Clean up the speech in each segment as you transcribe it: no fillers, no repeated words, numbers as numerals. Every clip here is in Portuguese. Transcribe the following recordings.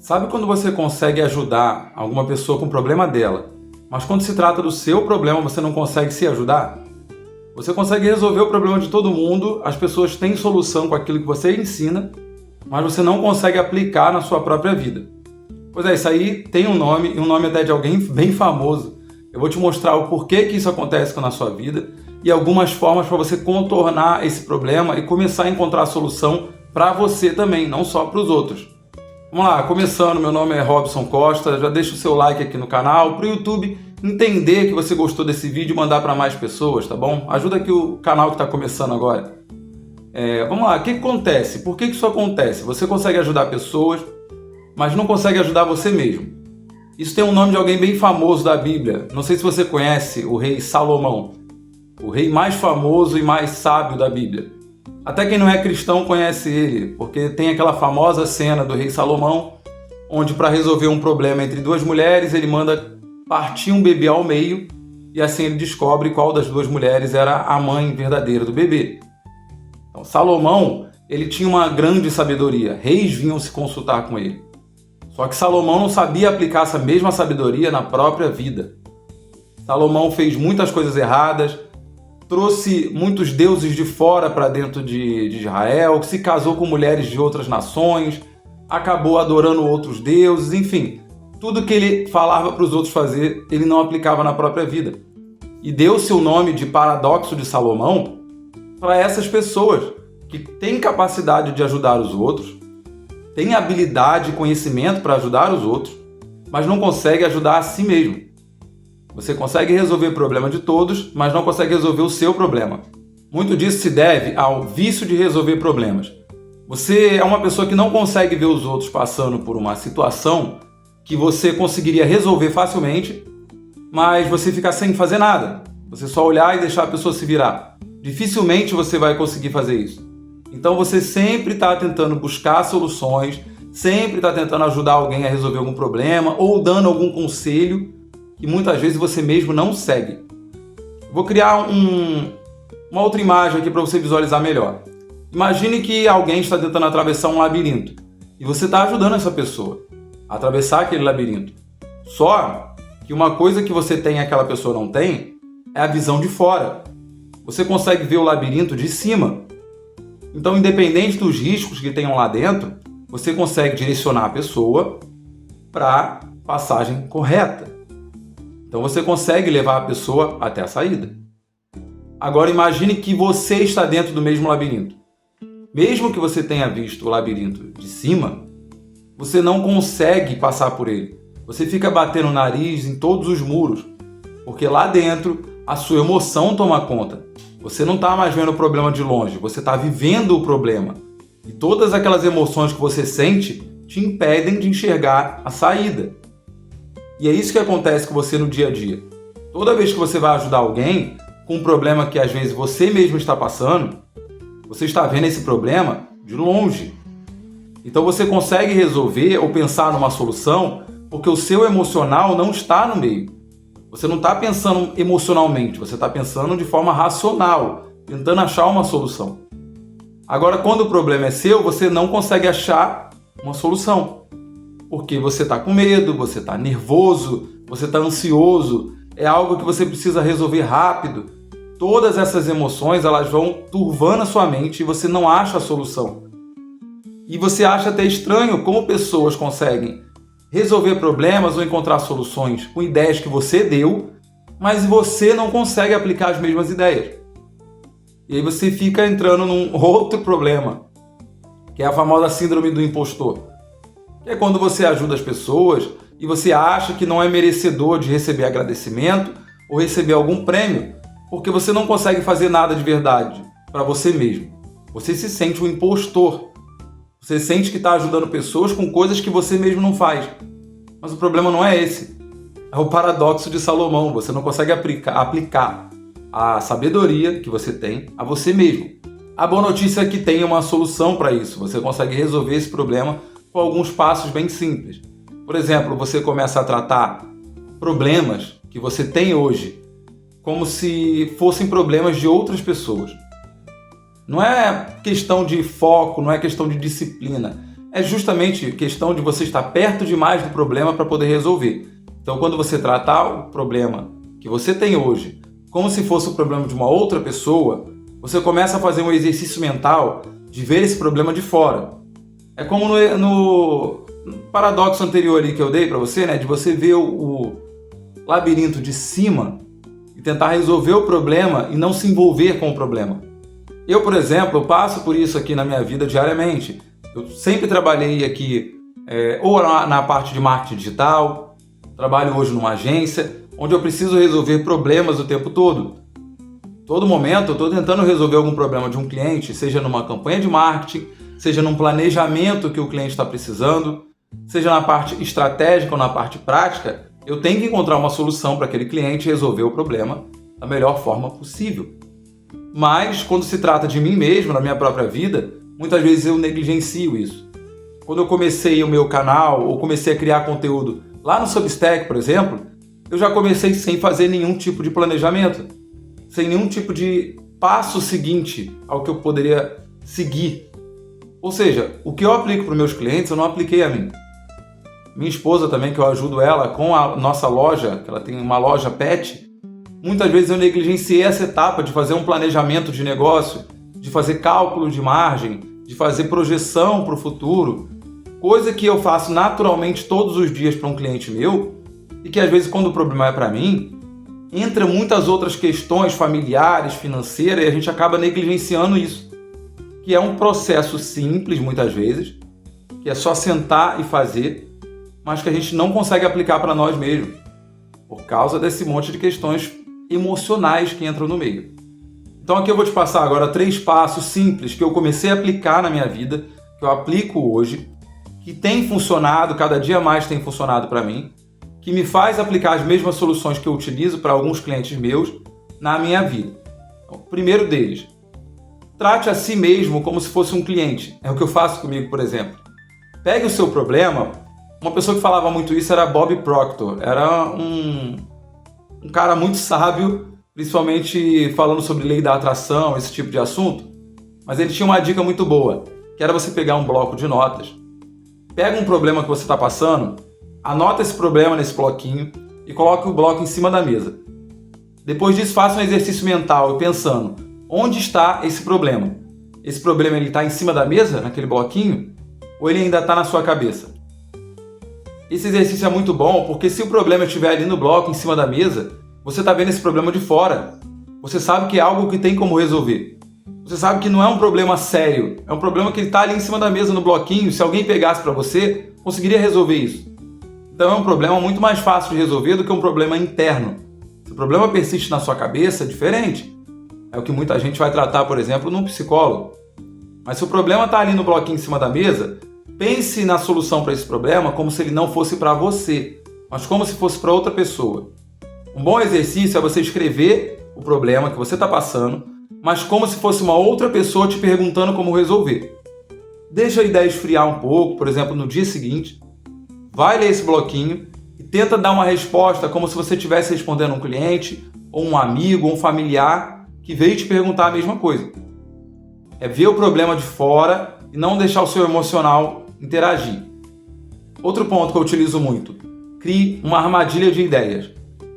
Sabe quando você consegue ajudar alguma pessoa com o problema dela, mas quando se trata do seu problema você não consegue se ajudar? Você consegue resolver o problema de todo mundo, as pessoas têm solução com aquilo que você ensina, mas você não consegue aplicar na sua própria vida. Pois é, isso aí tem um nome, e um nome até de alguém bem famoso. Eu vou te mostrar o porquê que isso acontece na sua vida e algumas formas para você contornar esse problema e começar a encontrar a solução para você também, não só para os outros. Vamos lá, começando, meu nome é Robson Costa, já deixa o seu like aqui no canal, para o YouTube entender que você gostou desse vídeo e mandar para mais pessoas, tá bom? Ajuda aqui o canal que está começando agora. Vamos lá, o que acontece? Por que isso acontece? Você consegue ajudar pessoas, mas não consegue ajudar você mesmo. Isso tem um nome de alguém bem famoso da Bíblia. Não sei se você conhece o rei Salomão, o rei mais famoso e mais sábio da Bíblia. Até quem não é cristão conhece ele, porque tem aquela famosa cena do rei Salomão, onde para resolver um problema entre duas mulheres, ele manda partir um bebê ao meio, e assim ele descobre qual das duas mulheres era a mãe verdadeira do bebê. Então, Salomão, ele tinha uma grande sabedoria, reis vinham se consultar com ele. Só que Salomão não sabia aplicar essa mesma sabedoria na própria vida. Salomão fez muitas coisas erradas, trouxe muitos deuses de fora para dentro de Israel, se casou com mulheres de outras nações, acabou adorando outros deuses, enfim. Tudo que ele falava para os outros fazer, ele não aplicava na própria vida. E deu-se o nome de paradoxo de Salomão para essas pessoas que têm capacidade de ajudar os outros, têm habilidade e conhecimento para ajudar os outros, mas não conseguem ajudar a si mesmo. Você consegue resolver o problema de todos, mas não consegue resolver o seu problema. Muito disso se deve ao vício de resolver problemas. Você é uma pessoa que não consegue ver os outros passando por uma situação que você conseguiria resolver facilmente, mas você fica sem fazer nada. Você só olhar e deixar a pessoa se virar. Dificilmente você vai conseguir fazer isso. Então você sempre está tentando buscar soluções, sempre está tentando ajudar alguém a resolver algum problema ou dando algum conselho que muitas vezes você mesmo não segue. Vou criar uma outra imagem aqui para você visualizar melhor. Imagine que alguém está tentando atravessar um labirinto e você está ajudando essa pessoa a atravessar aquele labirinto. Só que uma coisa que você tem e aquela pessoa não tem é a visão de fora. Você consegue ver o labirinto de cima. Então, independente dos riscos que tenham lá dentro, você consegue direcionar a pessoa para a passagem correta. Então você consegue levar a pessoa até a saída. Agora imagine que você está dentro do mesmo labirinto. Mesmo que você tenha visto o labirinto de cima, você não consegue passar por ele. Você fica batendo o nariz em todos os muros, porque lá dentro a sua emoção toma conta. Você não está mais vendo o problema de longe, você está vivendo o problema. E todas aquelas emoções que você sente te impedem de enxergar a saída. E é isso que acontece com você no dia a dia. Toda vez que você vai ajudar alguém com um problema que às vezes você mesmo está passando, você está vendo esse problema de longe. Então você consegue resolver ou pensar numa solução porque o seu emocional não está no meio. Você não está pensando emocionalmente, você está pensando de forma racional, tentando achar uma solução. Agora, quando o problema é seu, você não consegue achar uma solução. Porque você está com medo, você está nervoso, você está ansioso, é algo que você precisa resolver rápido. Todas essas emoções elas vão turvando a sua mente e você não acha a solução. E você acha até estranho como pessoas conseguem resolver problemas ou encontrar soluções com ideias que você deu, mas você não consegue aplicar as mesmas ideias. E aí você fica entrando num outro problema, que é a famosa síndrome do impostor. Que é quando você ajuda as pessoas e você acha que não é merecedor de receber agradecimento ou receber algum prêmio, porque você não consegue fazer nada de verdade para você mesmo. Você se sente um impostor. Você sente que está ajudando pessoas com coisas que você mesmo não faz. Mas o problema não é esse. É o paradoxo de Salomão. Você não consegue aplicar a sabedoria que você tem a você mesmo. A boa notícia é que tem uma solução para isso. Você consegue resolver esse problema com alguns passos bem simples. Por exemplo, você começa a tratar problemas que você tem hoje como se fossem problemas de outras pessoas. Não é questão de foco, não é questão de disciplina. é justamente questão de você estar perto demais do problema para poder resolver. Então, quando você tratar o problema que você tem hoje como se fosse o problema de uma outra pessoa, você começa a fazer um exercício mental de ver esse problema de fora. É como no paradoxo anterior ali que eu dei para você, né? De você ver o labirinto de cima e tentar resolver o problema e não se envolver com o problema. Eu, por exemplo, eu passo por isso aqui na minha vida diariamente. Eu sempre trabalhei aqui ou na parte de marketing digital, trabalho hoje numa agência, onde eu preciso resolver problemas o tempo todo. Todo momento eu estou tentando resolver algum problema de um cliente, seja numa campanha de marketing, seja num planejamento que o cliente está precisando, seja na parte estratégica ou na parte prática, eu tenho que encontrar uma solução para aquele cliente e resolver o problema da melhor forma possível. Mas, quando se trata de mim mesmo, na minha própria vida, muitas vezes eu negligencio isso. Quando eu comecei o meu canal, ou comecei a criar conteúdo lá no Substack, por exemplo, eu já comecei sem fazer nenhum tipo de planejamento, sem nenhum tipo de passo seguinte ao que eu poderia seguir. Ou seja, o que eu aplico para os meus clientes, eu não apliquei a mim. Minha esposa também, que eu ajudo ela com a nossa loja, que ela tem uma loja pet, muitas vezes eu negligenciei essa etapa de fazer um planejamento de negócio, de fazer cálculo de margem, de fazer projeção para o futuro, coisa que eu faço naturalmente todos os dias para um cliente meu e que às vezes quando o problema é para mim, entra muitas outras questões familiares, financeiras e a gente acaba negligenciando isso, que é um processo simples muitas vezes, que é só sentar e fazer, mas que a gente não consegue aplicar para nós mesmos, por causa desse monte de questões emocionais que entram no meio. Então aqui eu vou te passar agora 3 passos simples que eu comecei a aplicar na minha vida, que eu aplico hoje, que tem funcionado, cada dia mais tem funcionado para mim, que me faz aplicar as mesmas soluções que eu utilizo para alguns clientes meus na minha vida. Então, o primeiro deles, trate a si mesmo como se fosse um cliente. É o que eu faço comigo, por exemplo. Pegue o seu problema. Uma pessoa que falava muito isso era Bob Proctor. Era um cara muito sábio, principalmente falando sobre lei da atração, esse tipo de assunto. Mas ele tinha uma dica muito boa, que era você pegar um bloco de notas, pega um problema que você está passando, anota esse problema nesse bloquinho e coloque o bloco em cima da mesa. Depois disso, faça um exercício mental pensando, onde está esse problema? Esse problema está em cima da mesa, naquele bloquinho? Ou ele ainda está na sua cabeça? Esse exercício é muito bom porque se o problema estiver ali no bloco, em cima da mesa, você está vendo esse problema de fora. Você sabe que é algo que tem como resolver. Você sabe que não é um problema sério, é um problema que está ali em cima da mesa no bloquinho. Se alguém pegasse para você, conseguiria resolver isso. Então é um problema muito mais fácil de resolver do que um problema interno. Se o problema persiste na sua cabeça, é diferente. É o que muita gente vai tratar, por exemplo, num psicólogo. Mas se o problema está ali no bloquinho em cima da mesa, pense na solução para esse problema como se ele não fosse para você, mas como se fosse para outra pessoa. Um bom exercício é você escrever o problema que você está passando, mas como se fosse uma outra pessoa te perguntando como resolver. Deixa a ideia esfriar um pouco, por exemplo, no dia seguinte, vai ler esse bloquinho e tenta dar uma resposta como se você estivesse respondendo um cliente, ou um amigo, ou um familiar que veio te perguntar a mesma coisa. É ver o problema de fora e não deixar o seu emocional interagir. Outro ponto que eu utilizo muito, crie uma armadilha de ideias.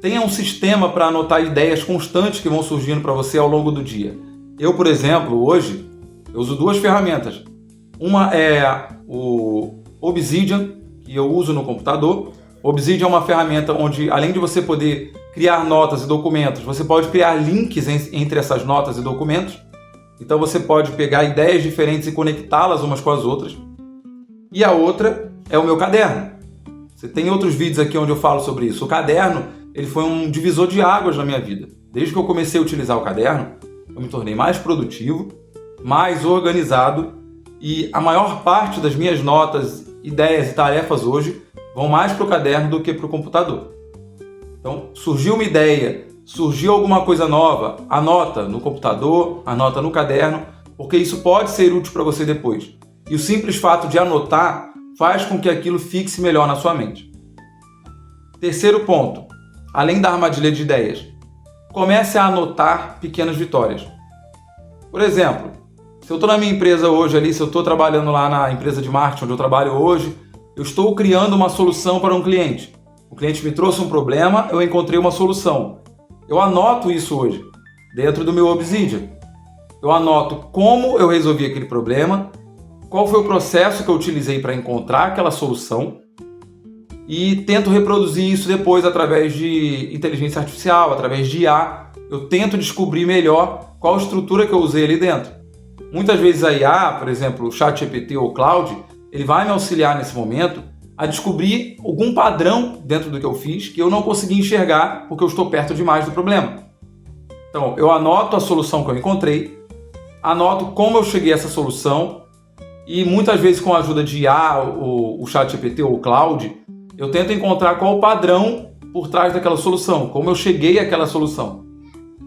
Tenha um sistema para anotar ideias constantes que vão surgindo para você ao longo do dia. Eu, por exemplo, hoje, eu uso 2 ferramentas. Uma é o Obsidian, que eu uso no computador. O Obsidian é uma ferramenta onde, além de você poder criar notas e documentos, você pode criar links entre essas notas e documentos. Então você pode pegar ideias diferentes e conectá-las umas com as outras. E a outra é o meu caderno. Você tem outros vídeos aqui onde eu falo sobre isso. O caderno, ele foi um divisor de águas na minha vida. Desde que eu comecei a utilizar o caderno, eu me tornei mais produtivo, mais organizado e a maior parte das minhas notas, ideias e tarefas hoje vão mais para o caderno do que para o computador. Então, surgiu uma ideia, surgiu alguma coisa nova, anota no computador, anota no caderno, porque isso pode ser útil para você depois. E o simples fato de anotar faz com que aquilo fixe melhor na sua mente. Terceiro ponto, além da armadilha de ideias, comece a anotar pequenas vitórias. Por exemplo, Se eu estou na minha empresa hoje ali, se eu estou trabalhando lá na empresa de marketing onde eu trabalho hoje, eu estou criando uma solução para um cliente. O cliente me trouxe um problema, eu encontrei uma solução. Eu anoto isso hoje, dentro do meu Obsidian. Eu anoto como eu resolvi aquele problema, qual foi o processo que eu utilizei para encontrar aquela solução e tento reproduzir isso depois através de inteligência artificial, através de IA. Eu tento descobrir melhor qual estrutura que eu usei ali dentro. Muitas vezes a IA, por exemplo, o ChatGPT ou o Claude, ele vai me auxiliar nesse momento a descobrir algum padrão dentro do que eu fiz que eu não consegui enxergar porque eu estou perto demais do problema. Então, eu anoto a solução que eu encontrei, anoto como eu cheguei a essa solução e muitas vezes com a ajuda de IA, o ChatGPT ou o Claude, eu tento encontrar qual o padrão por trás daquela solução, como eu cheguei àquela solução.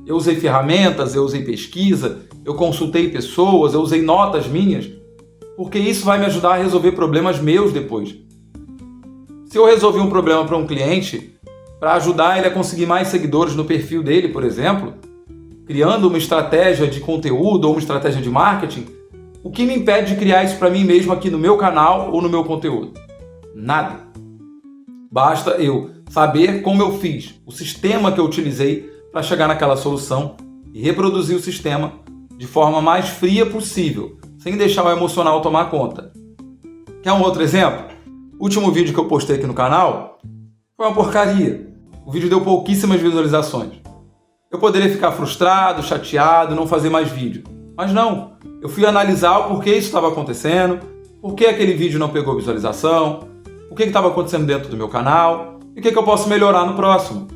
Eu usei ferramentas, eu usei pesquisa, eu consultei pessoas, eu usei notas minhas, porque isso vai me ajudar a resolver problemas meus depois. Se eu resolvi um problema para um cliente, para ajudar ele a conseguir mais seguidores no perfil dele, por exemplo, criando uma estratégia de conteúdo ou uma estratégia de marketing, o que me impede de criar isso para mim mesmo aqui no meu canal ou no meu conteúdo? Nada. Basta eu saber como eu fiz, o sistema que eu utilizei para chegar naquela solução e reproduzir o sistema de forma mais fria possível, sem deixar o emocional tomar conta. Quer um outro exemplo? O último vídeo que eu postei aqui no canal foi uma porcaria. O vídeo deu pouquíssimas visualizações. Eu poderia ficar frustrado, chateado, não fazer mais vídeo. Mas não, eu fui analisar o porquê isso estava acontecendo, por que aquele vídeo não pegou visualização, o que estava acontecendo dentro do meu canal e o que eu posso melhorar no próximo.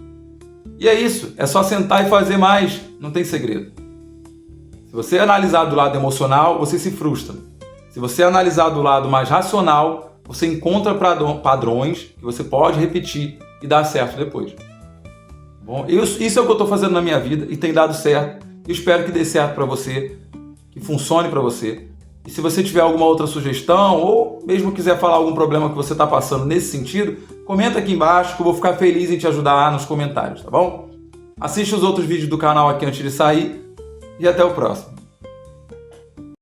E é isso, é só sentar e fazer mais, não tem segredo. Se você analisar do lado emocional, você se frustra. Se você analisar do lado mais racional, você encontra padrões que você pode repetir e dar certo depois. Bom, isso é o que eu estou fazendo na minha vida e tem dado certo. Eu espero que dê certo para você, que funcione para você. E se você tiver alguma outra sugestão ou mesmo quiser falar algum problema que você está passando nesse sentido, comenta aqui embaixo que eu vou ficar feliz em te ajudar nos comentários, tá bom? Assiste os outros vídeos do canal aqui antes de sair e até o próximo.